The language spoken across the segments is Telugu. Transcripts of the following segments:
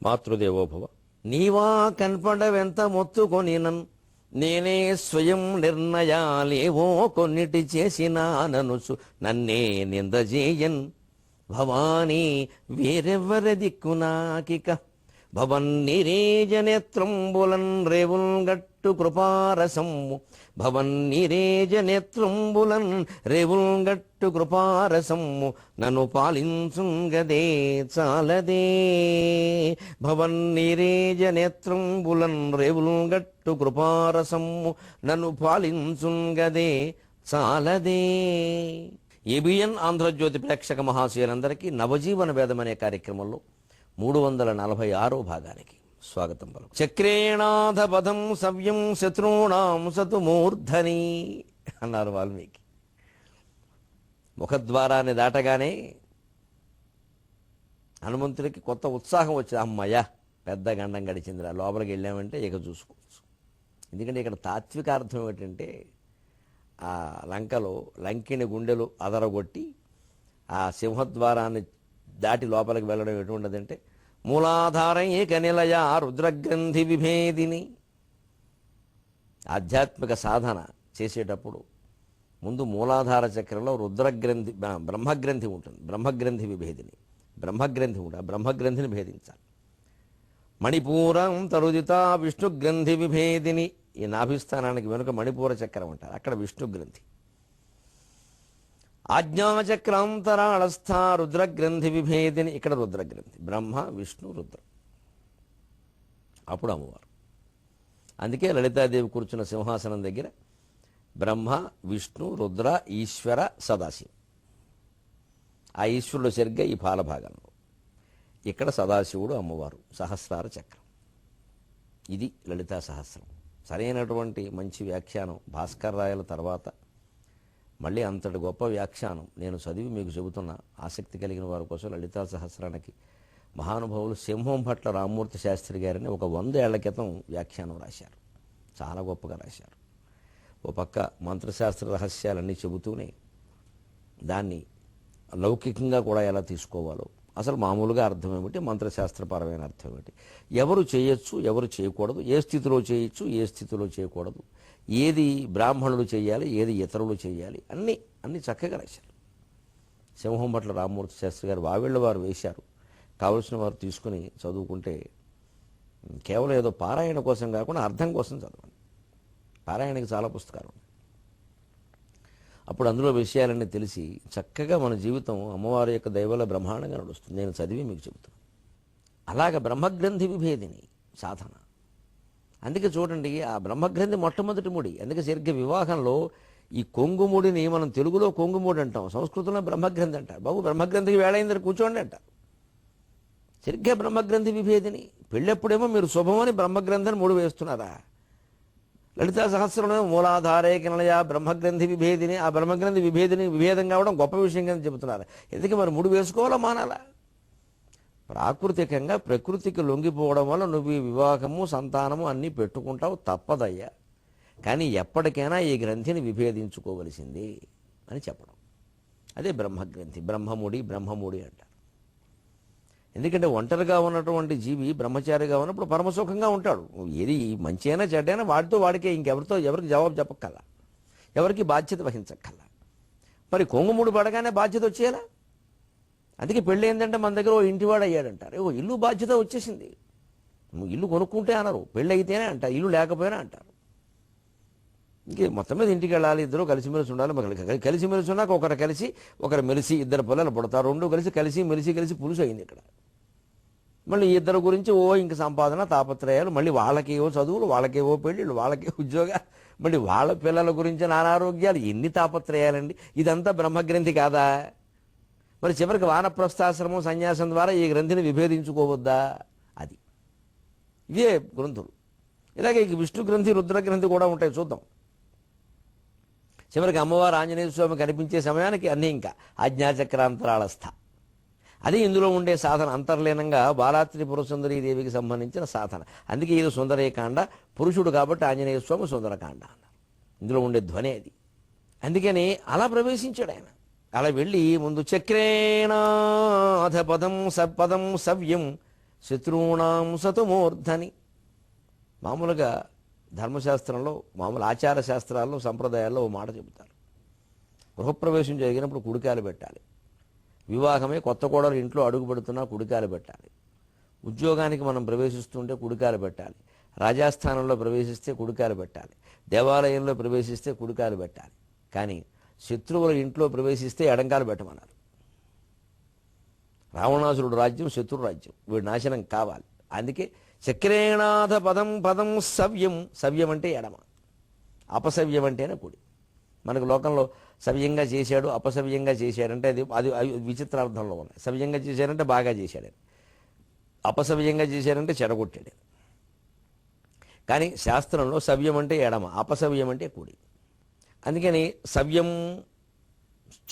మాతృదేవోభవ. నీవా కన్పడవెంత మొత్తుకొనినన్ నేనే స్వయం నిర్ణయాలేవో కొన్నిటి చేసినాననుసు నన్నే నిందజేయన్ భవానీ వేరెవ్వర దిక్కునాకిక భవన్నిరేజనేత్రంబులన్ రేవుల్ గట్టు కృపారసమ్ము భవన్నిరేజనేత్రంబులన్ రేవుల్ గట్టు కృపారసమ్ము నన్ను పాలించుంగదే చాలదే భవన్నిరేజనేత్రంబులన్ రేవుల్ గట్టు కృపారసమ్ము నన్ను పాలించుంగదే చాలదే. ఏబిఎన్ ఆంధ్రజ్యోతి ప్రేక్షక మహాశయులందరికీ నవజీవన వేదం అనే కార్యక్రమంలో 346వ భాగానికి స్వాగతం పలుకు. చక్రేణాథ పదం సవ్యం శత్రుణాం సతు మూర్ధని అన్నారు వాల్మీకి. ముఖద్వారాన్ని దాటగానే హనుమంతుడికి కొత్త ఉత్సాహం వచ్చింది. అమ్మయ్య పెద్ద గండం గడిచిందిరా, లోపలికి వెళ్ళామంటే ఇక చూసుకోవచ్చు. ఎందుకంటే ఇక్కడ తాత్విక అర్థం ఏమిటంటే ఆ లంకలో లంకిని గుండెలు అదరగొట్టి ఆ సింహద్వారాన్ని దాటి లోపలికి వెళ్ళడం ఎటువంటిదంటే మూలాధారం ఏక నిలయ రుద్రగ్రంథి విభేదిని. ఆధ్యాత్మిక సాధన చేసేటప్పుడు ముందు మూలాధార చక్రంలో రుద్రగ్రంథి బ్రహ్మగ్రంథి ఉంటుంది. బ్రహ్మగ్రంథి విభేదిని బ్రహ్మగ్రంథి ఉంటుంది. ఆ బ్రహ్మగ్రంథిని భేదించాలి. మణిపూరం తరుదిత విష్ణుగ్రంథి విభేదిని. ఈ నాభిస్థానానికి వెనుక మణిపూర చక్రం అంటారు, అక్కడ విష్ణుగ్రంథి. ఆజ్ఞాచక్రాంతరాళస్థ రుద్రగ్రంథి విభేదిని, ఇక్కడ రుద్రగ్రంథి. బ్రహ్మ విష్ణు రుద్ర, అప్పుడు అమ్మవారు. అందుకే లలితాదేవి కూర్చున్న సింహాసనం దగ్గర బ్రహ్మ విష్ణు రుద్ర ఈశ్వర సదాశివం. ఆ ఈశ్వరుడు సరిగ్గా ఈ పాలభాగంలో, ఇక్కడ సదాశివుడు అమ్మవారు. సహస్రార చక్రం. ఇది లలితా సహస్రం. సరైనటువంటి మంచి వ్యాఖ్యానం భాస్కర్ రాయల తర్వాత మళ్ళీ అంతటి గొప్ప వ్యాఖ్యానం నేను చదివి మీకు చెబుతున్నా. ఆసక్తి కలిగిన వారి కోసం లలితా సహస్రానికి మహానుభావులు సింహం భట్ల రామ్మూర్తి శాస్త్రి గారిని ఒక 100 ఏళ్ల క్రితం వ్యాఖ్యానం రాశారు. చాలా గొప్పగా రాశారు. ఓ పక్క మంత్రశాస్త్ర రహస్యాలన్నీ చెబుతూనే దాన్ని లౌకికంగా కూడా ఎలా తీసుకోవాలో, అసలు మామూలుగా అర్థం ఏమిటి, మంత్రశాస్త్రపరమైన అర్థం ఏమిటి, ఎవరు చేయొచ్చు ఎవరు చేయకూడదు, ఏ స్థితిలో చేయొచ్చు ఏ స్థితిలో చేయకూడదు, ఏది బ్రాహ్మణులు చేయాలి ఏది ఇతరులు చేయాలి, అన్నీ చక్కగా రాశారు. సింహం భట్ల రామ్మూర్తి శాస్త్రి గారు వావిళ్ళ వారు వేశారు. కావలసిన వారు తీసుకుని చదువుకుంటే కేవలం ఏదో పారాయణ కోసం కాకుండా అర్థం కోసం చదవండి. పారాయణకి చాలా పుస్తకాలు ఉన్నాయి. అప్పుడు అందులో విషయాలన్నీ తెలిసి చక్కగా మన జీవితం అమ్మవారి యొక్క దైవల బ్రహ్మాండంగా నడుస్తుంది. నేను చదివి మీకు చెబుతాను. అలాగ బ్రహ్మగ్రంథి విభేదిని సాధన. అందుకే చూడండి, ఆ బ్రహ్మగ్రంథి మొట్టమొదటి ముడి. అందుకే సరిగ్గా వివాహంలో ఈ కొంగుముడిని మనం తెలుగులో కొంగుముడి అంటాం, సంస్కృతంలో బ్రహ్మగ్రంథి అంటారు. బాబు బ్రహ్మగ్రంథికి వేళైందని కూర్చోండి అంటారు. సరిగ్గా బ్రహ్మగ్రంథి విభేదిని. పెళ్ళెప్పుడేమో మీరు శుభమని బ్రహ్మగ్రంథిని ముడి వేస్తున్నారా? లలితా సహస్రంలో మూలాధారే కినలయ బ్రహ్మగ్రంథి విభేదిని. ఆ బ్రహ్మగ్రంథి విభేదం కావడం గొప్ప విషయం కింద చెబుతున్నారు. ఎందుకు మరి ముడి వేసుకోవాలా మానాలా? ప్రాకృతికంగా ప్రకృతికి లొంగిపోవడం వల్ల నువ్వు ఈ వివాహము సంతానము అన్నీ పెట్టుకుంటావు, తప్పదయ్యా. కానీ ఎప్పటికైనా ఈ గ్రంథిని విభేదించుకోవలసింది అని చెప్పడం. అదే బ్రహ్మగ్రంథి. బ్రహ్మముడి అంటారు. ఎందుకంటే ఒంటరిగా ఉన్నటువంటి జీవి బ్రహ్మచారిగా ఉన్నప్పుడు పరమసుఖంగా ఉంటాడు. ఏది మంచి అయినా చెడ్డైనా వాడికే, ఎవరికి జవాబు చెప్పక్కల్లా, ఎవరికి బాధ్యత వహించక్కల్లా. మరి కొంగుముడు పడగానే బాధ్యత వచ్చేలా. అందుకే పెళ్ళి ఏంటంటే మన దగ్గర ఓ ఇంటివాడు అయ్యాడంటారు. ఓ ఇల్లు బాధ్యత వచ్చేసింది. నువ్వు ఇల్లు కొనుక్కుంటే అనరు, పెళ్ళి అయితేనే అంటారు, ఇల్లు లేకపోయినా అంటారు. ఇంకే మొత్తం మీద ఇంటికి వెళ్ళాలి, ఇద్దరు కలిసిమెలిసి ఉండాలి. కలిసిమెలిసి ఉన్నాక ఒకరు మెలిసి ఇద్దరు పిల్లలు పుడతారు. రెండు కలిసి పులుసు అయింది ఇక్కడ. మళ్ళీ ఇద్దరు గురించి ఇంక సంపాదన తాపత్రయాలు, మళ్ళీ వాళ్ళకేవో చదువులు, వాళ్ళకేవో పెళ్ళిళ్ళు, వాళ్ళకే ఉద్యోగాలు, మళ్ళీ వాళ్ళ పిల్లల గురించి నానారోగ్యాలు. ఎన్ని తాపత్రయాలండి! ఇదంతా బ్రహ్మగ్రంథి కాదా? మరి చివరికి వానప్రస్థాశ్రమం సన్యాసం ద్వారా ఈ గ్రంథిని విభేదించుకోవద్దా? అది ఇదే గ్రంథులు. ఇలాగే విష్ణు గ్రంథి రుద్రగ్రంథి కూడా ఉంటాయి, చూద్దాం. చివరికి అమ్మవారు ఆంజనేయ స్వామి కనిపించే సమయానికి అన్నీ ఇంకా ఆజ్ఞాచక్రాంతరాళస్థ. అది ఇందులో ఉండే సాధన. అంతర్లీనంగా బాలాత్రిపుర సుందరీ దేవికి సంబంధించిన సాధన. అందుకే ఇది సుందరీకాండ. పురుషుడు కాబట్టి ఆంజనేయ స్వామి సుందరకాండ అన్నారు. ఇందులో ఉండే ధ్వని అది. అందుకని అలా ప్రవేశించాడు ఆయన. అలా వెళ్ళి ముందు చక్రేణాథ పదం సవ్యం శత్రూణాం సతుమూర్ధని. మామూలుగా ధర్మశాస్త్రంలో, మామూలు ఆచార శాస్త్రాల్లో, సంప్రదాయాల్లో ఓ మాట చెబుతారు. గృహప్రవేశం జరిగినప్పుడు కుడికాలు పెట్టాలి. వివాహమే కొత్త కోడలు ఇంట్లో అడుగు పెడుతున్నా కుడికాలు పెట్టాలి. ఉద్యోగానికి మనం ప్రవేశిస్తుంటే కుడికాలు పెట్టాలి. రాజాస్థానంలో ప్రవేశిస్తే కుడికాలు పెట్టాలి. దేవాలయంలో ప్రవేశిస్తే కుడికాలు పెట్టాలి. కానీ శత్రువుల ఇంట్లో ప్రవేశిస్తే ఎడంకాలు పెట్టమన్నారు. రావణాసురుడు రాజ్యం శత్రు రాజ్యం, వీడు నాశనం కావాలి. అందుకే చక్రేణాథ పదం పదం సవ్యం. సవ్యం అంటే ఎడమ, అపసవ్యం అంటేనే కుడి. మనకు లోకంలో సవ్యంగా చేశాడు, అపసవ్యంగా చేశాడంటే అది అది విచిత్రార్థంలో ఉన్నాయి. సవ్యంగా చేశాడంటే బాగా చేశాడని, అపసవ్యంగా చేశాడంటే చెడగొట్టాడు. కానీ శాస్త్రంలో సవ్యం అంటే ఎడమ, అపసవ్యం అంటే కుడి. అందుకని సవ్యం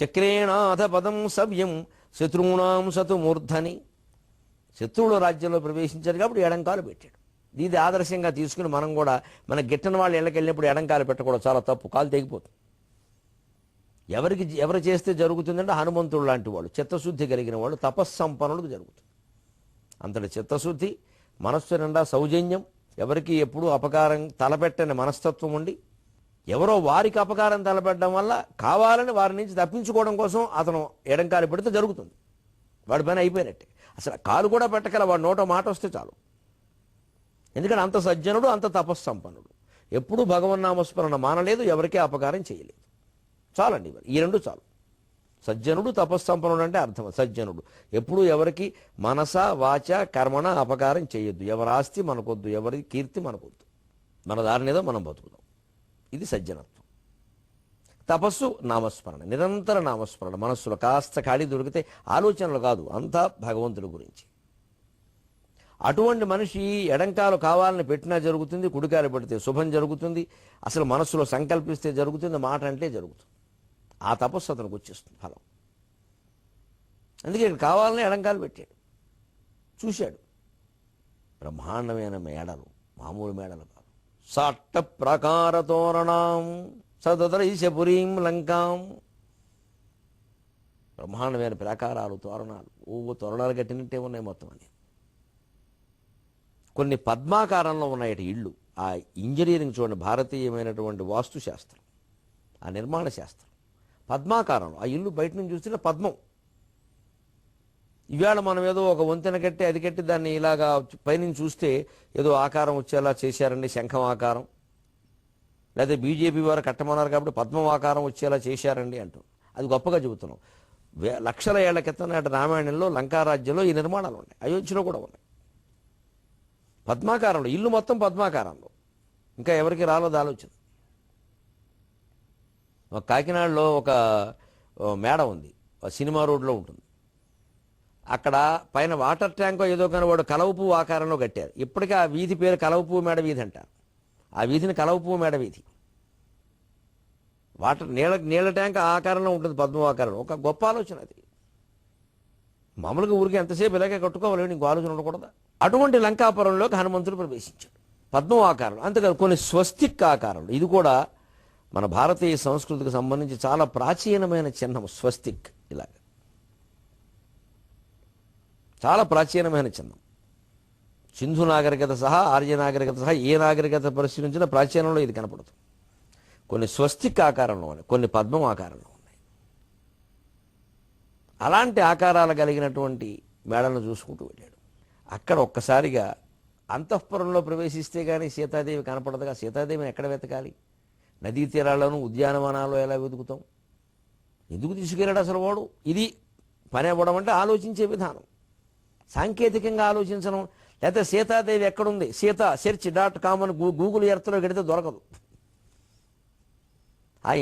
చక్రేణాథ పదం సవ్యం శత్రువునాం సతు మూర్ధని. శత్రువుల రాజ్యంలో ప్రవేశించారు కాబట్టి ఎడంకాలు పెట్టాడు. ఇది ఆదర్శంగా తీసుకుని మనం కూడా మన గిట్టని వాళ్ళు ఇళ్ళకి వెళ్ళినప్పుడు ఎడంకాలు పెట్టకూడదు, చాలా తప్పు, కాలు తెగిపోతుంది. ఎవరు చేస్తే జరుగుతుందంటే హనుమంతుడు లాంటి వాళ్ళు, చిత్తశుద్ధి కలిగిన వాళ్ళు, తపస్సంపన్నులకు జరుగుతుంది. అంతటి చిత్తశుద్ధి, మనస్సు నిండా సౌజన్యం, ఎవరికి ఎప్పుడూ అపకారం తలపెట్టని మనస్తత్వం ఉండి, ఎవరో వారికి అపకారం తలపెట్టడం వల్ల కావాలని వారి నుంచి తప్పించుకోవడం కోసం అతను ఎడంకాలు పెడితే జరుగుతుంది. వాడి పని అయిపోయినట్టే. అసలు కాలు కూడా పెట్టగల, వాడు నోట మాట వస్తే చాలు. ఎందుకంటే అంత సజ్జనుడు, అంత తపస్సంపన్నుడు, ఎప్పుడూ భగవన్నామస్మరణ మానలేదు, ఎవరికీ అపకారం చేయలేదు. చాలండి, ఈ రెండు చాలు. సజ్జనుడు, తపస్సంపన్నుడు అంటే అర్థం. సజ్జనుడు ఎప్పుడు ఎవరికి మనస వాచ కర్మణ అపకారం చేయొద్దు. ఎవరి ఆస్తి మనకొద్దు, ఎవరి కీర్తి మనకొద్దు, మన దారినేదో మనం బతుకుదాం. ఇది సజ్జనత్వం. తపస్సు నామస్మరణ, నిరంతర నామస్మరణ. మనస్సులో కాస్త ఖాళీ దొరికితే ఆలోచనలు కాదు, అంతా భగవంతుడి గురించి. అటువంటి మనిషి ఎడంకాలు కావాలని పెట్టినా జరుగుతుంది, కుడికాలు పెడితే శుభం జరుగుతుంది. అసలు మనస్సులో సంకల్పిస్తే జరుగుతుంది, మాట అంటే జరుగుతుంది. ఆ తపస్సు అతనికి వచ్చేస్తుంది ఫలం. అందుకే ఇక్కడ కావాలని ఎడంకాలు పెట్టాడు. చూశాడు బ్రహ్మాండమైన మేడలు, మామూలు మేడలు కాదు. సాట్ట ప్రకార తోరణం సదృశపురీం లంకాం. బ్రహ్మాండమైన ప్రాకారాలు, తోరణాలు, తోరణాలు కట్టినట్టే ఉన్నాయి మొత్తం అని. కొన్ని పద్మాకారంలో ఉన్నాయి ఇళ్ళు. ఆ ఇంజనీరింగ్ చూడండి, భారతీయమైనటువంటి వాస్తుశాస్త్రం, ఆ నిర్మాణ శాస్త్రం. పద్మాకారంలో ఆ ఇల్లు బయట నుంచి చూస్తే పద్మం. ఇవాళ మనం ఏదో ఒక వంతెన కట్టి అది కట్టి దాన్ని ఇలాగా పైనుంచి చూస్తే ఏదో ఆకారం వచ్చేలా చేశారండి, శంఖం ఆకారం. లేదా బీజేపీ వారు కట్టమన్నారు కాబట్టి పద్మం ఆకారం వచ్చేలా చేశారండి అంటూ అది గొప్పగా చెబుతున్నాం. లక్షల ఏళ్ల క్రితం నాటి రామాయణంలో లంకారాజ్యంలో ఈ నిర్మాణాలు ఉన్నాయి, అయోధ్యలో కూడా ఉన్నాయి. పద్మాకారంలో ఇల్లు మొత్తం పద్మాకారంలో. ఇంకా ఎవరికి రాలేదు ఆలోచన. కాకినాడలో ఒక మేడ ఉంది, సినిమా రోడ్లో ఉంటుంది. అక్కడ పైన వాటర్ ట్యాంకో ఏదో కానీ వాడు కలవపువ్వు ఆకారంలో కట్టారు. ఇప్పటికీ ఆ వీధి పేరు కలవపువ్వు మేడ వీధి అంటారు. ఆ వీధిని కలవపువ్వు మేడ వీధి. వాటర్ నీళ్ళ ట్యాంక్ ఆకారంలో ఉంటుంది, పద్మ ఆకారంలో. ఒక గొప్ప ఆలోచన అది. మామూలుగా ఊరికి ఎంతసేపు ఇలాగే కట్టుకోవాలి, ఇంకో ఆలోచన ఉండకూడదా? అటువంటి లంకాపురంలోకి హనుమంతుడు ప్రవేశించాడు పద్మం ఆకారం. అంతేకాదు కొన్ని స్వస్తిక్ ఆకారంలో. ఇది కూడా మన భారతీయ సంస్కృతికి సంబంధించి చాలా ప్రాచీనమైన చిహ్నం స్వస్తిక్. ఇలాగ చాలా ప్రాచీనమైన చిహ్నం. సింధు నాగరికత సహా, ఆర్య నాగరికత సహా ఏ నాగరికత పరిశీలించినా ప్రాచీనంలో ఇది కనపడుతుంది. కొన్ని స్వస్తిక్ ఆకారంలో ఉన్నాయి, కొన్ని పద్మం ఆకారంలో ఉన్నాయి. అలాంటి ఆకారాలు కలిగినటువంటి మేడలను చూసుకుంటూ వెళ్ళాడు. అక్కడ ఒక్కసారిగా అంతఃపురంలో ప్రవేశిస్తే కానీ సీతాదేవి కనపడదుగా. సీతాదేవిని ఎక్కడ వెతకాలి? నదీ తీరాల్లోనూ ఉద్యానవనాల్లో ఎలా వెతుకుతాం? ఎందుకు తీసుకెళ్ళాడు అసలు వాడు? ఇది పని అవ్వడం అంటే ఆలోచించే విధానం, సాంకేతికంగా ఆలోచించడం. లేకపోతే సీతాదేవి ఎక్కడుంది, search.com అని గూగుల్ ఎర్త్లో పెడితే దొరకదు.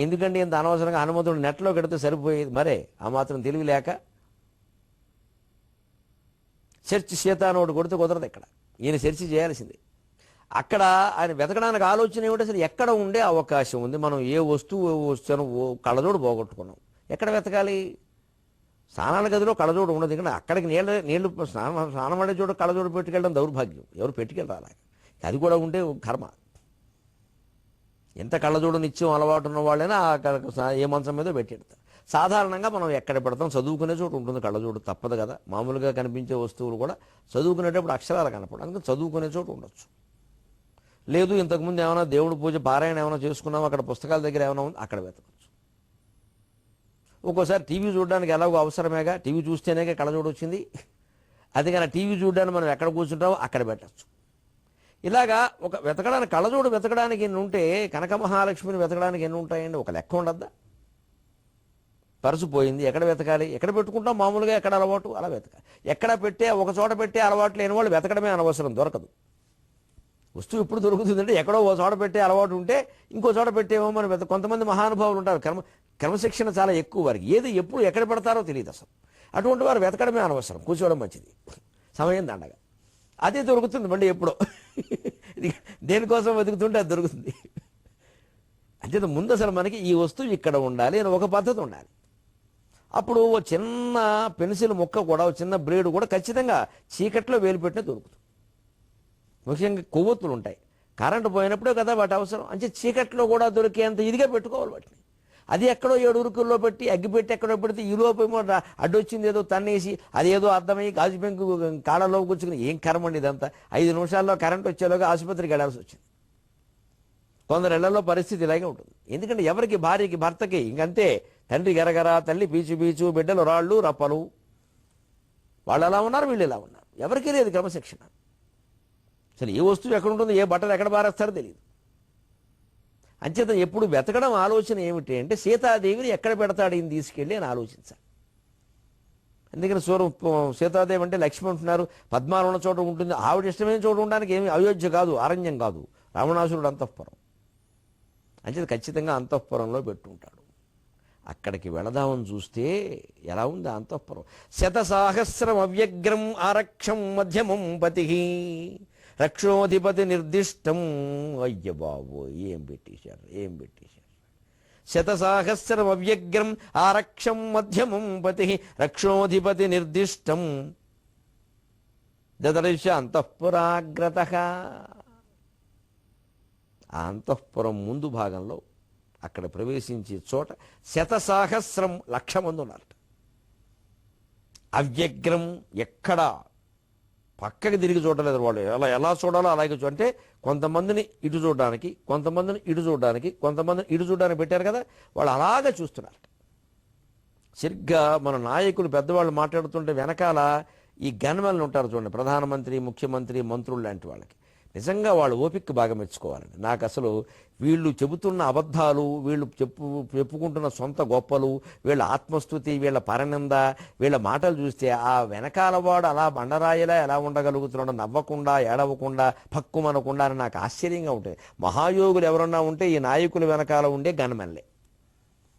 ఎందుకంటే ఇంత అనవసరంగా హనుమంతుడు నెట్లో పెడితే సరిపోయేది. మరే ఆ మాత్రం తెలివి లేక సెర్చ్ సీత అని ఒకటి కొడితే కుదరదు. ఇక్కడ ఈయన సెర్చ్ చేయాల్సిందే. అక్కడ ఆయన వెతకడానికి ఆలోచన ఏమిటి, అసలు ఎక్కడ ఉండే అవకాశం ఉంది? మనం ఏ వస్తువు వస్తాను కళ్ళజోడు పోగొట్టుకున్నాం, ఎక్కడ వెతకాలి? స్నానాల గదిలో కళ్ళజోడు ఉండదు. ఎందుకంటే అక్కడికి నీళ్లు స్నానం పడే చోటు కళ్ళజోడు పెట్టుకెళ్ళడం దౌర్భాగ్యం, ఎవరు పెట్టుకెళ్ళాలి. అది కూడా ఉంటే కర్మ. ఎంత కళ్ళజోడు నిత్యం అలవాటు ఉన్న వాళ్ళైనా ఏ మంచం మీద పెట్టేడతారు. సాధారణంగా మనం ఎక్కడ పెడతాం, చదువుకునే చోటు ఉంటుంది కళ్ళజోడు, తప్పదు కదా. మామూలుగా కనిపించే వస్తువులు కూడా చదువుకునేటప్పుడు అక్షరాలు కనపడదు, అందుకని చదువుకునే చోటు ఉండొచ్చు. లేదు ఇంతకుముందు ఏమైనా దేవుడి పూజ పారాయణ ఏమైనా చేసుకున్నాం, అక్కడ పుస్తకాల దగ్గర ఏమైనా ఉంది, అక్కడ వెతకచ్చు. ఒక్కోసారి టీవీ చూడడానికి ఎలాగో అవసరమేగా, టీవీ చూస్తేనే కళ్ళజోడు వచ్చింది, అది కానీ టీవీ చూడడానికి మనం ఎక్కడ కూర్చుంటామో అక్కడ పెట్టచ్చు. ఇలాగా ఒక వెతకడానికి, కళ్ళజోడు వెతకడానికి ఎన్ని ఉంటే కనక మహాలక్ష్మిని వెతకడానికి ఎన్ని ఉంటాయండి, ఒక లెక్క ఉండద్దా? పర్సు పోయింది, ఎక్కడ వెతకాలి, ఎక్కడ పెట్టుకుంటాం మామూలుగా, ఎక్కడ అలవాటు అలా వెతకాలి. ఎక్కడ పెట్టే ఒక చోట పెట్టే అలవాటు లేని వాళ్ళు వెతకడమే అనవసరం, దొరకదు. వస్తువు ఎప్పుడు దొరుకుతుందంటే ఎక్కడో ఓ చోట పెట్టే అలవాటు ఉంటే ఇంకో చోట పెట్టేమో మనం కొంతమంది మహానుభావులు ఉంటారు, క్రమశిక్షణ చాలా ఎక్కువ, వారికి ఏది ఎప్పుడు ఎక్కడ పెడతారో తెలియదు అసలు. అటువంటి వారు వెతకడమే అనవసరం, కూర్చోవడం మంచిది, సమయం దండగా. అదే దొరుకుతుంది మళ్ళీ ఎప్పుడో. దేనికోసం వెతుకుతుంటే అది దొరుకుతుంది. అంచేత ముందు అసలు మనకి ఈ వస్తువు ఇక్కడ ఉండాలి అని ఒక పద్ధతి ఉండాలి. అప్పుడు ఓ చిన్న పెన్సిల్ ముక్క కూడా, ఓ చిన్న బ్లేడ్ కూడా ఖచ్చితంగా చీకట్లో వేలు పెట్టినా దొరుకుతుంది. ముఖ్యంగా కొవ్వొత్తులు ఉంటాయి, కరెంటు పోయినప్పుడే కదా వాటి అవసరం, అంటే చీకట్లో కూడా దొరికేంత ఇదిగా పెట్టుకోవాలి వాటిని. అది ఎక్కడో 7 ఉరుకుల్లో పెట్టి అగ్గిపెట్టి ఎక్కడో పెడితే ఈ లోపేమో అడ్డొచ్చింది ఏదో తన్నేసి అదేదో అర్థమై గాజు పెంకు కాళ్ళలో కూర్చుకుని ఏం కర్మండి ఇదంతా. 5 నిమిషాల్లో కరెంట్ వచ్చేలోగా ఆసుపత్రికి వెళ్ళాల్సి వచ్చింది. కొందరు ఇళ్లలో పరిస్థితి ఇలాగే ఉంటుంది. ఎందుకంటే ఎవరికి, భార్యకి భర్తకి ఇంకంతే, తండ్రి గరగర, తల్లి పీచు పీచు, బిడ్డలు రాళ్ళు రప్పలు, వాళ్ళు ఎలా ఉన్నారు వీళ్ళు ఎలా ఉన్నారు, ఎవరికీ లేదు క్రమశిక్షణ. అసలు ఏ వస్తువు ఎక్కడ ఉంటుందో, ఏ బట్టలు ఎక్కడ బారేస్తారో తెలియదు. అంచేత ఎప్పుడు వెతకడం ఆలోచన ఏమిటి అంటే సీతాదేవిని ఎక్కడ పెడతాడు ఈయన తీసుకెళ్ళి అని ఆలోచించాలి. ఎందుకని సీతాదేవి అంటే లక్ష్మి అంటున్నారు, పద్మాలు ఉన్న చోట ఉంటుంది, ఆవిడ ఇష్టమైన చోట ఉండడానికి ఏమి అయోధ్య కాదు, అరణ్యం కాదు, రావణాసురుడు అంతఃపురం. అంచేత ఖచ్చితంగా అంతఃపురంలో పెట్టుంటాడు. అక్కడికి వెళదామని చూస్తే ఎలా ఉంది అంతఃపురం. 100 సహస్రం అవ్యగ్రం ఆరక్షం మధ్యమం పతి రక్షోధిపతి నిర్దిష్టం. అయ్య బాబు ఏం పెట్టేశారు, ఏం పెట్టేశారు. 100 సహస్రం అవ్యగ్రం ఆరక్షం మధ్యమం పతి రక్షోధిపతి నిర్దిష్టం దదర్శ అంతఃపురాగ్రత. ఆ అంతఃపురం ముందు భాగంలో అక్కడ ప్రవేశించే చోట 100 సహస్రం, 1,00,000 మంది ఉన్నారట. అవ్యగ్రం, ఎక్కడా పక్కకి తిరిగి చూడలేదు వాళ్ళు, ఎలా చూడాలో అలాగే అంటే కొంతమందిని ఇటు చూడడానికి, కొంతమందిని ఇటు చూడడానికి, కొంతమందిని ఇటు చూడడానికి పెట్టారు కదా, వాళ్ళు అలాగే చూస్తున్నారు. సరిగ్గా మన నాయకులు పెద్దవాళ్ళు మాట్లాడుతుంటే వెనకాల ఈ గన్మెన్లు ఉంటారు చూడండి, ప్రధానమంత్రి, ముఖ్యమంత్రి, మంత్రులు లాంటి వాళ్ళకి నిజంగా వాళ్ళు ఓపిక బాగా మెచ్చుకోవాలండి. నాకు అసలు వీళ్ళు చెబుతున్న అబద్ధాలు, వీళ్ళు చెప్పుకుంటున్న సొంత గొప్పలు, వీళ్ళ ఆత్మస్థుతి, వీళ్ళ పరనింద, వీళ్ళ మాటలు చూస్తే ఆ వెనకాల వాడు అలా బండరాయిలా ఎలా ఉండగలుగుతున్నాడో, నవ్వకుండా ఏడవకుండా పక్కుమనకుండా అని నాకు ఆశ్చర్యంగా ఉంటుంది. మహాయోగులు ఎవరన్నా ఉంటే ఈ నాయకుల వెనకాల ఉండే గన్మెన్లే.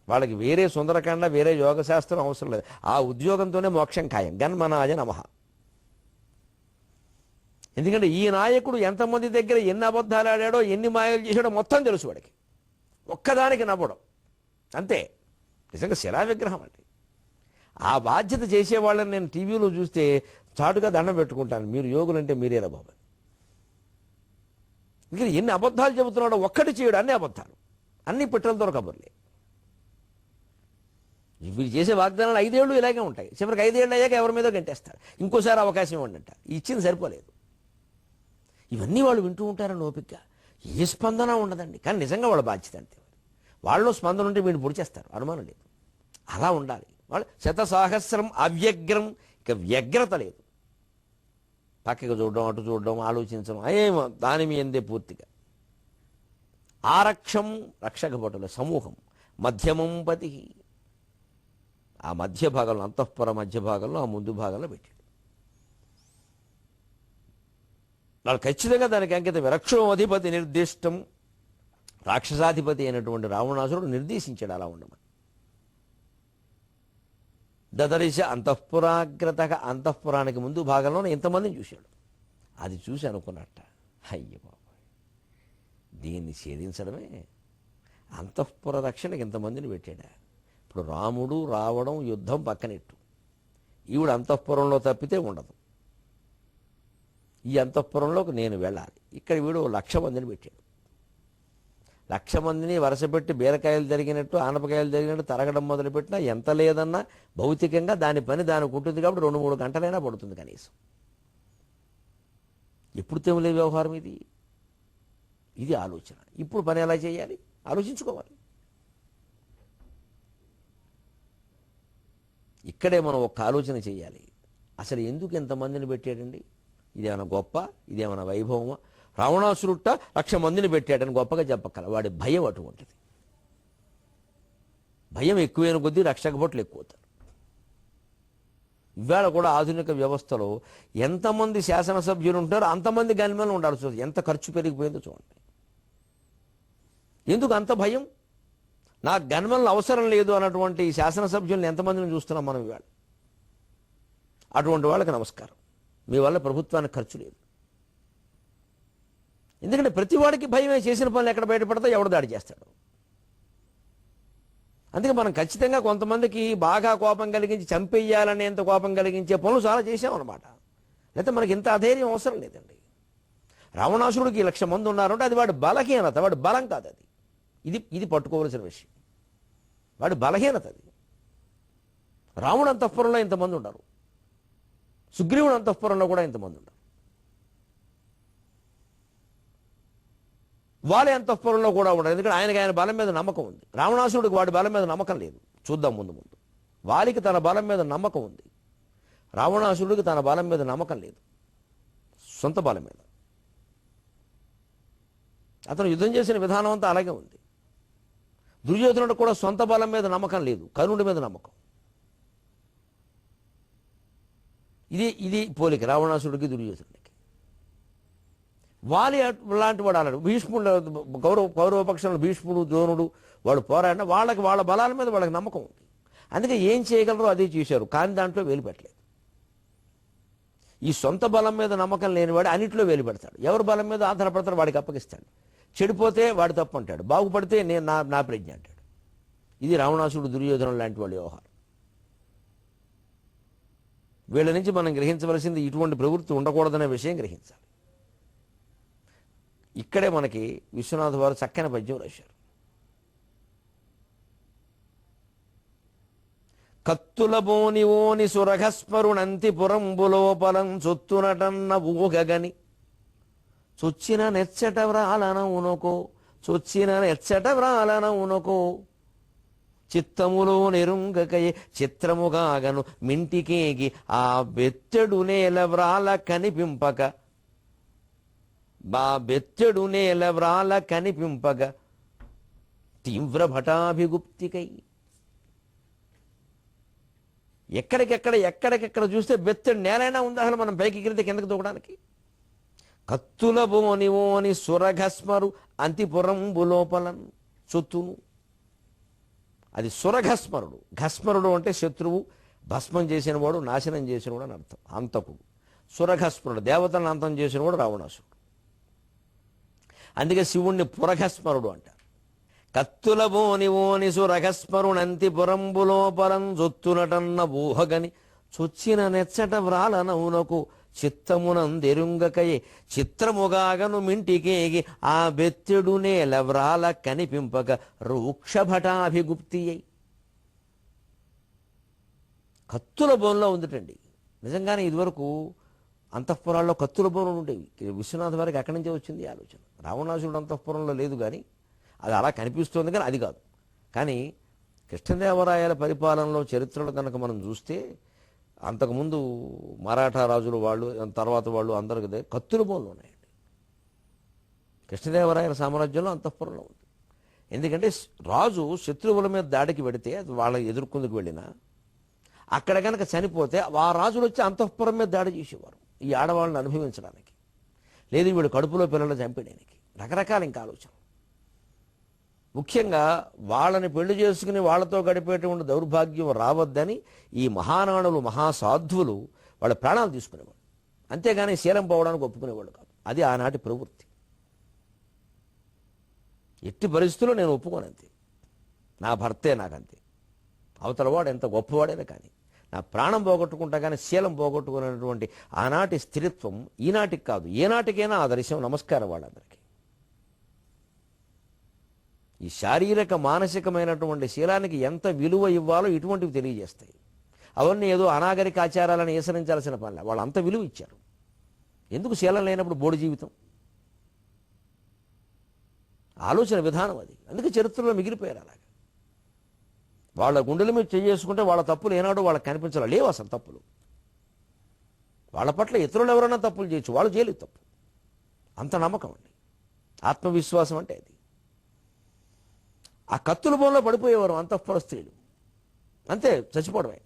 వాళ్ళకి వేరే సుందరకాండ, వేరే యోగశాస్త్రం అవసరం లేదు, ఆ ఉద్యోగంతోనే మోక్షం ఖాయం. గన్మనాయ నమః. ఎందుకంటే ఈ నాయకుడు ఎంతమంది దగ్గర ఎన్ని అబద్ధాలు ఆడాడో, ఎన్ని మాయలు చేశాడో మొత్తం తెలుసు వాడికి. ఒక్కదానికి నవ్వడం అంతే. నిజంగా శిలా విగ్రహం అండి. ఆ బాధ్యత చేసేవాళ్ళని నేను టీవీలో చూస్తే చాటుగా దండం పెట్టుకుంటాను, మీరు యోగులంటే మీరేలా బాబు. ఇంకా ఎన్ని అబద్ధాలు చెబుతున్నాడో, ఒక్కటి చేయడు, అన్ని అబద్ధాలు, అన్ని పిట్టలతో కబుర్లే. వీళ్ళు చేసే వాగ్దానాలు 5 ఏళ్ళు ఇలాగే ఉంటాయి. చివరికి 5 ఏళ్ళు అయ్యాక ఎవరి మీదో గంటేస్తారు, ఇంకోసారి అవకాశం ఇవ్వండి అంటారు. ఇచ్చింది సరిపోలేదు. ఇవన్నీ వాళ్ళు వింటూ ఉంటారని ఓపికగా, ఏ స్పందన ఉండదండి. కానీ నిజంగా వాళ్ళ బాధ్యత అంతే. వాళ్ళు స్పందన ఉంటే వీడిని పొడి చేస్తారు, అనుమానం లేదు. అలా ఉండాలి వాళ్ళు. 100 సహస్రం అవ్యగ్రం, ఇక వ్యగ్రత లేదు. పక్కకు చూడడం, అటు చూడడం, ఆలోచించడం ఏమో దాని మీదే పూర్తిగా. ఆరక్షం, రక్షక భటుల సమూహం, మధ్యమం పతి, ఆ మధ్య భాగంలో, అంతఃపుర మధ్య భాగంలో, ఆ ముందు భాగంలో పెట్టాడు. వాళ్ళు ఖచ్చితంగా దానికి అంకితం. రక్షోధిపతి నిర్దిష్టం, రాక్షసాధిపతి అయినటువంటి రావణాసురుడు నిర్దేశించాడు అలా ఉండమని. దదర్శ అంతఃపురాగ్రత, అంతఃపురానికి ముందు భాగంలోనే ఇంతమందిని చూశాడు. అది చూసి అనుకున్నట్ట, అయ్య బాబాయ్ దీన్ని ఛేదించడమే, అంతఃపుర రక్షణకి ఇంతమందిని పెట్టాడా. ఇప్పుడు రాముడు రావడం, యుద్ధం పక్కనెట్టు, ఈవిడ అంతఃపురంలో తప్పితే ఉండదు. ఈ అంతఃపురంలోకి నేను వెళ్ళాలి. ఇక్కడ వీడు 1,00,000 మందిని పెట్టాడు. 1,00,000 మందిని వరుసపెట్టి బీరకాయలు జరిగినట్టు ఆనపకాయలు జరిగినట్టు తరగడం మొదలుపెట్టినా ఎంత లేదన్నా భౌతికంగా దాని పని దానికి ఉంటుంది కాబట్టి 2-3 గంటలైనా పడుతుంది కనీసం. ఎప్పుడు తెములే వ్యవహారం ఇది? ఇది ఆలోచన. ఇప్పుడు పని ఎలా చేయాలి ఆలోచించుకోవాలి. ఇక్కడే మనం ఒక ఆలోచన చేయాలి. అసలు ఎందుకు ఎంతమందిని పెట్టాడండి? ఇదేమైనా గొప్ప? ఇదేమైనా వైభవమా? రావణాసురుట్ట 1,00,000 మందిని పెట్టాడని గొప్పగా చెప్పక్కల. వాడి భయం అటువంటిది. భయం ఎక్కువైన కొద్దీ రక్షకభటులు ఎక్కువ అవుతారు. ఇవాళ కూడా ఆధునిక వ్యవస్థలో ఎంతమంది శాసనసభ్యులు ఉంటారో అంతమంది గన్మెన్లు ఉండాల్సి వస్తుంది. ఎంత ఖర్చు పెరిగిపోయిందో చూడండి. ఎందుకు అంత భయం? నాకు గన్మెన్లు అవసరం లేదు అన్నటువంటి శాసనసభ్యులను ఎంతమందిని చూస్తున్నాం మనం ఇవాళ. అటువంటి వాళ్ళకి నమస్కారం. మీ వల్ల ప్రభుత్వానికి ఖర్చు లేదు. ఎందుకంటే ప్రతి వాడికి భయమే. చేసిన పనులు ఎక్కడ బయటపడతా ఎవడు దాడి చేస్తాడు. అందుకే మనం ఖచ్చితంగా కొంతమందికి బాగా కోపం కలిగించి చంపేయాలనేంత కోపం కలిగించే పనులు చాలా చేసామన్నమాట. లేకపోతే మనకి ఇంత అధైర్యం అవసరం లేదండి. రావణాసురుడికి 1,00,000 మంది ఉన్నారంటే అది వాడి బలహీనత, వాడి బలం కాదు అది. ఇది పట్టుకోవలసిన విషయం. వాడి బలహీనత అది. రావణ అంతఃపురంలో ఇంతమంది ఉండరు. సుగ్రీవుడు అంతఃపురంలో కూడా ఇంతమంది ఉండరు. వాళ్ళే అంతఃపురంలో కూడా ఉండరు. ఎందుకంటే ఆయన బలం మీద నమ్మకం ఉంది. రావణాసురుడికి వాడి బలం మీద నమ్మకం లేదు. చూద్దాం ముందు. వారికి తన బలం మీద నమ్మకం ఉంది. రావణాసురుడికి తన బలం మీద నమ్మకం లేదు, సొంత బలం మీద. అతను యుద్ధం చేసిన విధానం అంతా అలాగే ఉంది. దుర్యోధనుడు కూడా సొంత బలం మీద నమ్మకం లేదు, కర్ణుడి మీద నమ్మకం. ఇది పోలిక రావణాసురుడికి దుర్యోధనుడికి. వాలి లాంటి వాడు అన్నాడు. భీష్ముడు కౌరవ పక్షంలో భీష్ముడు ద్రోణుడు వాడు పోరాడిన వాళ్ళకి వాళ్ళ బలాల మీద వాళ్ళకి నమ్మకం ఉంది. అందుకే ఏం చేయగలరో అదే చేశారు, కానీ దాంట్లో వేలు పెట్టలేదు. ఈ సొంత బలం మీద నమ్మకం లేనివాడు అన్నింటిలో వేలు పెడతాడు. ఎవరి బలం మీద ఆధారపడతాడు వాడికి అప్పగిస్తాడు. చెడిపోతే వాడు తప్పు అంటాడు, బాగుపడితే నేను నా ప్రజ్ఞ అంటాడు. ఇది రావణాసురుడు దుర్యోధనుడు లాంటి వాడి వ్యవహారం. వీళ్ళ నుంచి మనం గ్రహించవలసింది ఇటువంటి ప్రవృత్తి ఉండకూడదనే విషయం గ్రహించాలి. ఇక్కడే మనకి విశ్వనాథ వారు చక్కని పద్యం రాశారు. కత్తుల బోని ఓని సురఘస్మరునంతి పురంబులోపలం చొత్తునటన్న ఊగగని చొచ్చిన నెచ్చట వ్రాలనవునకో చొచ్చిన నెచ్చట వ్రాలనవునకో చిత్తములో నెరుంగకయే చిత్రముగాగను మింటికేగి ఆ బెత్తెడు నేల వ్రాల కనిపింపక బెత్తెడు నేల వ్రాల కనిపింపక తీవ్ర భటాభిగుప్తికై. ఎక్కడికెక్కడ చూస్తే బెత్తెడు నేలైనా ఉందా అసలు మనం పైకి ఎగిరితే కిందకి దూకడానికి? కత్తుల బోని ఓని సురఘస్మరు అంతిపురంబు లోపలం చొత్తును. అది సురఘస్మరుడు. ఘస్మరుడు అంటే శత్రువు, భస్మం చేసినవాడు, నాశనం చేసినవాడు అని అర్థం. హంతకుడు సురఘస్మరుడు. దేవతలను అంతం చేసినవాడు రావణాసురుడు. అందుకే శివుణ్ణి పురఘస్మరుడు అంటారు. కత్తుల బోని ఓని సురఘస్మరునంతి పురంబులోపలం చొత్తునటన్న ఊహగని చొచ్చిన నెచ్చట వ్రాలనవునకు చిత్తమునందెరుంగకయే చిత్రముగాగను మింటికేగి ఆ బెత్తెడు నేల వ్రాల కనిపింపక రూక్షభటాభిగుప్తి అయి. కత్తుల బోన్లో ఉందిటండి. నిజంగానే ఇదివరకు అంతఃపురాల్లో కత్తుల బోనులు ఉండేవి. విశ్వనాథ వారికి అక్కడి నుంచే వచ్చింది ఆలోచన. రావణాసురుడు అంతఃపురంలో లేదు, కానీ అది అలా కనిపిస్తోంది, కానీ అది కాదు. కానీ కృష్ణదేవరాయల పరిపాలనలో చరిత్రలు కనుక మనం చూస్తే అంతకుముందు మరాఠా రాజులు వాళ్ళు, తర్వాత వాళ్ళు అందరికి కత్తుల బోన్లు ఉన్నాయండి. కృష్ణదేవరాయల సామ్రాజ్యంలో అంతఃపురంలో ఉంది. ఎందుకంటే రాజు శత్రువుల మీద దాడికి వెడితే వాళ్ళ ఎదుర్కొందుకు వెళ్ళినా అక్కడ కనుక చనిపోతే ఆ రాజులు వచ్చి అంతఃపురం మీద దాడి చేసేవారు ఈ ఆడవాళ్ళని అనుభవించడానికి. లేదు వీడు కడుపులో పిల్లలు చంపేయడానికి. రకరకాల ఇంకా ఆలోచన. ముఖ్యంగా వాళ్ళని పెళ్లి చేసుకుని వాళ్ళతో గడిపేటువంటి దౌర్భాగ్యం రావద్దని ఈ మహానాడులు మహాసాధువులు వాళ్ళ ప్రాణాలు తీసుకునేవాళ్ళు. అంతేగాని శీలం పోవడానికి ఒప్పుకునేవాళ్ళు కాదు. అది ఆనాటి ప్రవృత్తి. ఎట్టి పరిస్థితుల్లో నేను ఒప్పుకోనంతే. నా భర్తే నాకంతే. అవతలవాడు ఎంత గొప్పవాడైనా కానీ నా ప్రాణం పోగొట్టుకుంటా కానీ శీలం పోగొట్టుకునేటువంటి ఆనాటి స్థిరత్వం ఈనాటికి కాదు, ఏనాటికైనా ఆదర్శం. నమస్కారం వాళ్ళందరికీ. ఈ శారీరక మానసికమైనటువంటి శీలానికి ఎంత విలువ ఇవ్వాలో ఇటువంటివి తెలియజేస్తాయి. అవన్నీ ఏదో అనాగరిక ఆచారాలను అనుసరించాల్సిన పనిలే, వాళ్ళు అంత విలువ ఇచ్చారు. ఎందుకు శీలం లేనప్పుడు బోడి జీవితం? ఆలోచన విధానం అది. అందుకే చరిత్రలో మిగిలిపోయారు అలాగా. వాళ్ళ గుండెల మీద చేసుకుంటే వాళ్ళ తప్పులు ఏనాడో వాళ్ళకి కనిపించాలి, లేవు అసలు తప్పులు. వాళ్ళ పట్ల ఇతరులు ఎవరైనా తప్పులు చేయొచ్చు, వాళ్ళు చేయలేదు తప్పు. అంత నమ్మకం అండి, ఆత్మవిశ్వాసం అంటే అది. ఆ కత్తుల బోన్లో పడిపోయేవారు అంతఃపుర స్త్రీలు, అంతే, చచ్చిపోవడమే.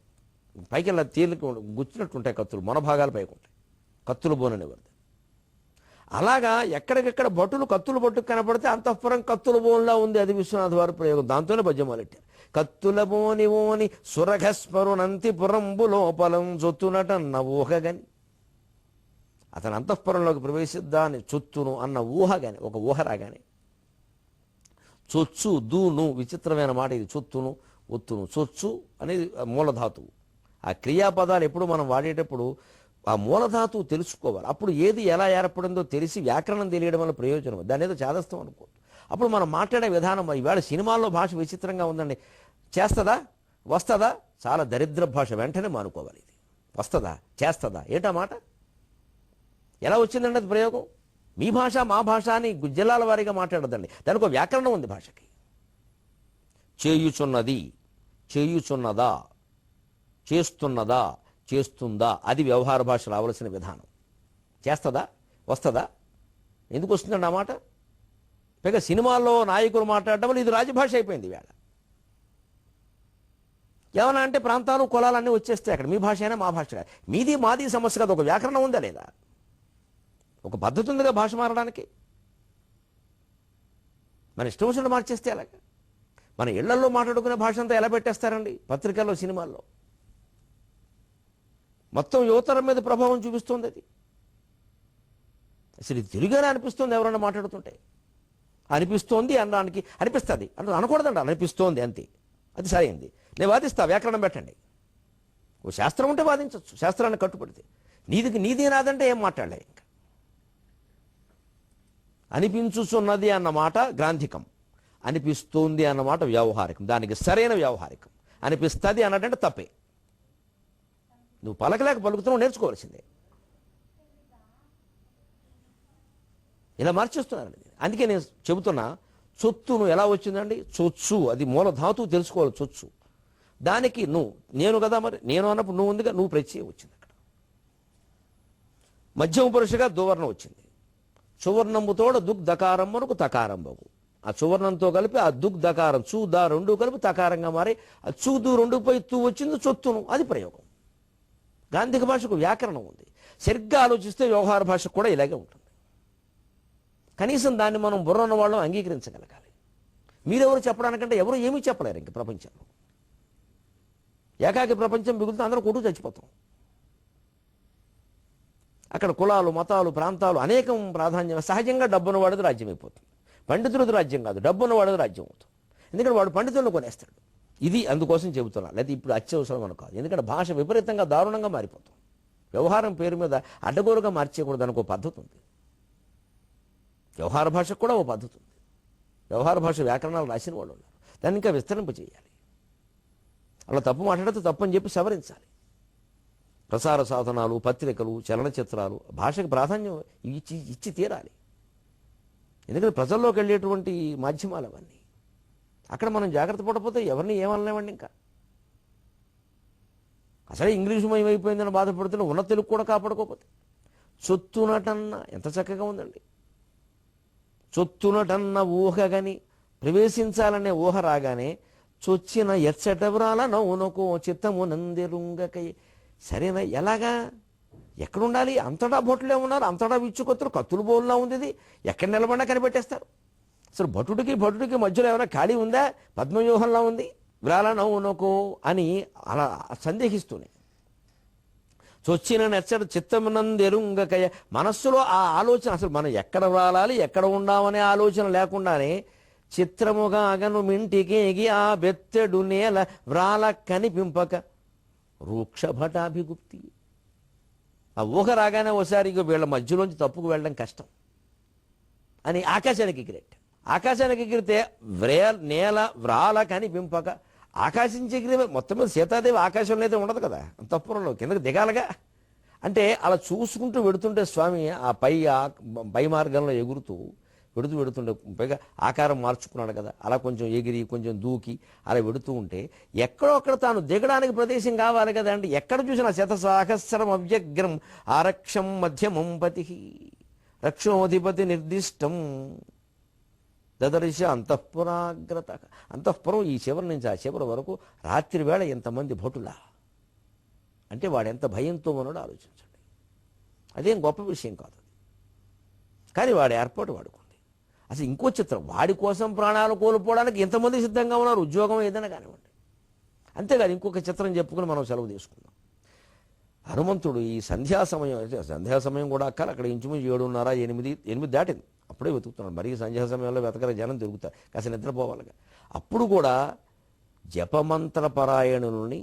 పైకి వెళ్ళి తేలిక గుచ్చినట్టుంటాయి కత్తులు, మొన భాగాలు పైకి ఉంటాయి, కత్తుల బోన్ అనేవారు. అలాగా ఎక్కడికెక్కడ భటులు కత్తులు బొట్టు కనపడితే అంతఃపురం కత్తుల బోన్లా ఉంది. అది విశ్వనాథ వారి ప్రయోగం. దాంతోనే పద్యం మొదలెట్టారు. కత్తుల బోని ఓని సురఘస్మరునంతి పురంబు లోపలం చొత్తునటన్న ఊహగని. అతను అంతఃపురంలోకి ప్రవేశిద్దాన్ని చొత్తును అన్న ఊహగాని, ఒక ఊహ రాగానే చొచ్చు దూను, విచిత్రమైన మాట ఇది. చొత్తును, ఒత్తును, చొచ్చు అనేది మూలధాతువు. ఆ క్రియాపదాలు ఎప్పుడు మనం వాడేటప్పుడు ఆ మూలధాతువు తెలుసుకోవాలి. అప్పుడు ఏది ఎలా ఏర్పడిందో తెలిసి వ్యాకరణం తెలియడం వల్ల ప్రయోజనం. దాని ఏదో చేదస్తాం అనుకోవద్దు. అప్పుడు మనం మాట్లాడే విధానం, ఈవేళ సినిమాల్లో భాష విచిత్రంగా ఉందండి. చేస్తుందా, వస్తుందా, చాలా దరిద్ర భాష, వెంటనే మానుకోవాలి. ఇది వస్తుందా, చేస్తుందా, ఏంటా మాట, ఎలా వచ్చిందండి అది ప్రయోగం? మీ భాష మా భాష అని జిల్లాల వారీగా మాట్లాడదండి. దానికి ఒక వ్యాకరణం ఉంది భాషకి. చేయుచున్నది, చేయుచున్నదా, చేస్తున్నదా, చేస్తుందా, అది వ్యవహార భాష రావాల్సిన విధానం. చేస్తుందా, వస్తుందా, ఎందుకు వస్తుందండి ఆ మాట? పైగా సినిమాల్లో నాయకులు మాట్లాడటం వల్ల ఇది రాజభాష అయిపోయింది వేళ. ఏమన్నా అంటే ప్రాంతాలు కులాలన్నీ వచ్చేస్తాయి అక్కడ. మీ భాష అయినా మా భాష కాదు, మీది మాది సమస్య కాదు. ఒక వ్యాకరణం ఉందా లేదా, ఒక పద్ధతి ఉందిగా భాష మారడానికి. మన ఇష్టం వచ్చినట్టు మార్చేస్తే అలాగా. మన ఇళ్లలో మాట్లాడుకునే భాష అంతా ఎలా పెట్టేస్తారండి పత్రికల్లో, సినిమాల్లో. మొత్తం యువతరం మీద ప్రభావం చూపిస్తుంది అది. అసలు ఇది తెలుగునే అనిపిస్తుంది ఎవరన్నా మాట్లాడుతుంటే. అనిపిస్తోంది అనడానికి, అనిపిస్తుంది అంటే అనకూడదండి, అనిపిస్తోంది అంతే, అది సరైంది. నేను వాదిస్తా, వ్యాకరణం పెట్టండి. ఓ శాస్త్రం ఉంటే వాదించవచ్చు, శాస్త్రాన్ని కట్టుబడితే. నీది నాదంటే ఏం మాట్లాడలే. ఇంకా అనిపించుచున్నది అన్నమాట గ్రాంధికం, అనిపిస్తోంది అన్నమాట వ్యవహారికం. దానికి సరైన వ్యవహారికం. అనిపిస్తుంది అన్నట్టు తప్పే. నువ్వు పలకలేక పలుకుతున్నావు, నేర్చుకోవాల్సిందే. ఇలా మార్చేస్తున్నానండి. అందుకే నేను చెబుతున్నా, చొత్తును ఎలా వచ్చిందండి? చొచ్చు, అది మూలధాతువు తెలుసుకోవాలి. చొచ్చు, దానికి నువ్వు, నేను కదా, మరి నేను అన్నప్పుడు నువ్వు ఉందిగా, నువ్వు ప్రత్యయం వచ్చింది అక్కడ. మధ్యమ పురుషగా దువర్ణం వచ్చింది. సువర్ణంబుతోడ దుగ్ దకారం వరకు తకారం బగు. ఆ సువర్ణంతో కలిపి ఆ దుగ్ దకారం, చూ దా రెండు కలిపి తకారంగా మారి ఆ చూదు రెండు పై తూ వచ్చింది చొత్తును, అది ప్రయోగం. గాంధిక భాషకు వ్యాకరణం ఉంది. సరిగ్గా ఆలోచిస్తే వ్యవహార భాష కూడా ఇలాగే ఉంటుంది. కనీసం దాన్ని మనం బుర్రన్న వాళ్ళం అంగీకరించగలగాలి. మీరెవరు చెప్పడానికంటే ఎవరు ఏమీ చెప్పలేరు ఇంక ప్రపంచంలో. ఏకాకి ప్రపంచం మిగులుతూ అందరూ కొట్టు చచ్చిపోతాం. అక్కడ కులాలు, మతాలు, ప్రాంతాలు అనేకం ప్రాధాన్యం. సహజంగా డబ్బున్న వాడిది రాజ్యం అయిపోతుంది. పండితులది రాజ్యం కాదు, డబ్బున్న వాడిది రాజ్యం అవుతుంది. ఎందుకంటే వాడు పండితులను కొనేస్తాడు. ఇది అందుకోసం చెబుతున్నా, లేదా ఇప్పుడు అత్యవసరం అని కాదు. ఎందుకంటే భాష విపరీతంగా దారుణంగా మారిపోతుంది. వ్యవహారం పేరు మీద అడ్డగోలుగా మార్చేయకూడదు, దానికి ఒక పద్ధతి ఉంది. వ్యవహార భాషకు కూడా ఒక పద్ధతి ఉంది. వ్యవహార భాష వ్యాకరణాలు రాసిన వాళ్ళు ఉన్నారు. దాన్ని ఇంకా విస్తరింప చేయాలి. అలా తప్పు మాట్లాడితే తప్పని చెప్పి సవరించాలి. ప్రసార సాధనాలు, పత్రికలు, చలనచిత్రాలు భాషకు ప్రాధాన్యం ఇచ్చి తీరాలి. ఎందుకంటే ప్రజల్లోకి వెళ్ళేటువంటి మాధ్యమాలు అవన్నీ. అక్కడ మనం జాగ్రత్త పడకపోతే ఎవరిని ఏమనలేమండి. ఇంకా అసలే ఇంగ్లీషు మయమైపోయిందని బాధపడుతున్న ఉన్న తెలుగు కూడా కాపాడుకోకపోతే. చొత్తునటన్న ఎంత చక్కగా ఉందండి. చొత్తునటన్న ఊహగని, ప్రవేశించాలనే ఊహ రాగానే చొచ్చిన ఎచ్చటవరాల నవ్వునకో చిత్తము నందెరుంగకై. సరేనా, ఎలాగా, ఎక్కడుండాలి? అంతటా భటులే ఉన్నారు, అంతటా విచ్చుకొత్తులు, కత్తులు బోల్లా ఉంది. ఇది ఎక్కడ నిలబడినా కనిపెట్టేస్తారు. అసలు భటుడికి మధ్యలో ఏమైనా ఖాళీ ఉందా? పద్మవ్యూహంలా ఉంది. విరాల నవ్వునకో అని అలా సందేహిస్తూనే చొచ్చిన నెచ్చట చిత్తమునందెరుంగకయ. మనస్సులో ఆ ఆలోచన, అసలు మనం ఎక్కడ రాలాలి, ఎక్కడ ఉండామనే ఆలోచన లేకుండానే చిత్రముగా అగను మింటికేగి ఆ బెత్తెడు నేల వ్రాల కనిపింపక రూక్షభటాభిగుప్తి. ఆ ఊహ రాగానే ఒకసారి వీళ్ళ మధ్యలోంచి తప్పుకు వెళ్ళడం కష్టం అని ఆకాశానికి ఎగిరెట్ట. ఆకాశానికి ఎగిరితే నేల వ్రాల కనిపింపక ఆకాశించి ఎగిరే మొత్తం మీద సీతాదేవి ఆకాశంలో అయితే ఉండదు కదా, అంతఃపురంలో కిందకి దిగాలగా. అంటే అలా చూసుకుంటూ వెడుతుంటే స్వామి ఆ పై మార్గంలో ఎగురుతూ వెడుతుండే, పైగా ఆకారం మార్చుకున్నాడు కదా, అలా కొంచెం ఎగిరి కొంచెం దూకి అలా వెడుతూ ఉంటే ఎక్కడో అక్కడ తాను దిగడానికి ప్రదేశం కావాలి కదా. అంటే ఎక్కడ చూసినా శతసాహస్రం అవ్యగ్రం ఆరక్షం మధ్యమం పతి రక్షోధిపతి నిర్దిష్టం దదర్శ అంతఃపురాగ్రత. అంతఃపురం ఈ చివరి నుంచి ఆ చివరి వరకు రాత్రి వేళ ఎంతమంది భటులా అంటే వాడు ఎంత భయంతో ఉన్నాడో ఆలోచించండి. అదేం గొప్ప విషయం కాదు, కానీ వాడి ఏర్పాటు వాడుకుంది. అసలు ఇంకో చిత్రం, వాడి కోసం ప్రాణాలు కోల్పోవడానికి ఎంతమంది సిద్ధంగా ఉన్నారు, ఉద్యోగం ఏదైనా కానివ్వండి. అంతేగాని ఇంకొక చిత్రం చెప్పుకుని మనం సెలవు తీసుకుందాం. హనుమంతుడు ఈ సంధ్యా సమయం కూడా అక్కడ ఇంచుమించు 7:30 8 దాటింది, అప్పుడే వెతుకుతున్నాడు. మరీ సంధ్యా సమయంలో వెతకర జనం తిరుగుతారు, కాస్త నిద్రపోవాలిగా. అప్పుడు కూడా జపమంత్రపరాయణుల్ని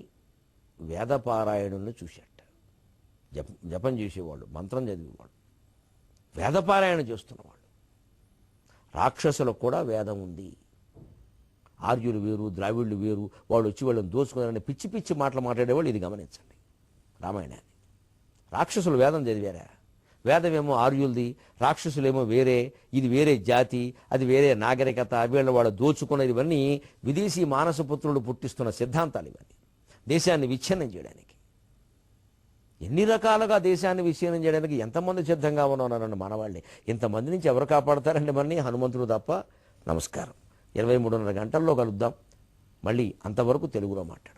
వేదపారాయణుల్ని చూశాట. జపం చేసేవాళ్ళు, మంత్రం చదివేవాళ్ళు, వేదపారాయణ చేస్తున్నవాళ్ళు. రాక్షసులకు కూడా వేదం ఉంది. ఆర్యులు వేరు, ద్రావిడులు వేరు, వాళ్ళు వచ్చి వాళ్ళని దోచుకున్నారని పిచ్చి పిచ్చి మాటలు మాట్లాడేవాళ్ళు. ఇది గమనించండి రామాయణాన్ని. రాక్షసులు వేదం చదివారా? వేదమేమో ఆర్యులది, రాక్షసులేమో వేరే, ఇది వేరే జాతి, అది వేరే నాగరికత, వీళ్ళ వాళ్ళు దోచుకున్నది. ఇవన్నీ విదేశీ మానసపుత్రులు పుట్టిస్తున్న సిద్ధాంతాలు ఇవన్నీ, దేశాన్ని విచ్ఛిన్నం చేయడానికి. ఎన్ని రకాలుగా దేశాన్ని విచ్ఛిన్నం చేయడానికి ఎంతమంది సిద్ధంగా ఉన్నారన్న మనవాళ్ళే. ఇంతమంది నుంచి ఎవరు కాపాడతారండి మనని? హనుమంతుడు తప్ప. నమస్కారం. 23:30 గంటల్లో కలుద్దాం మళ్ళీ. అంతవరకు తెలుగులో మాట్లాడు.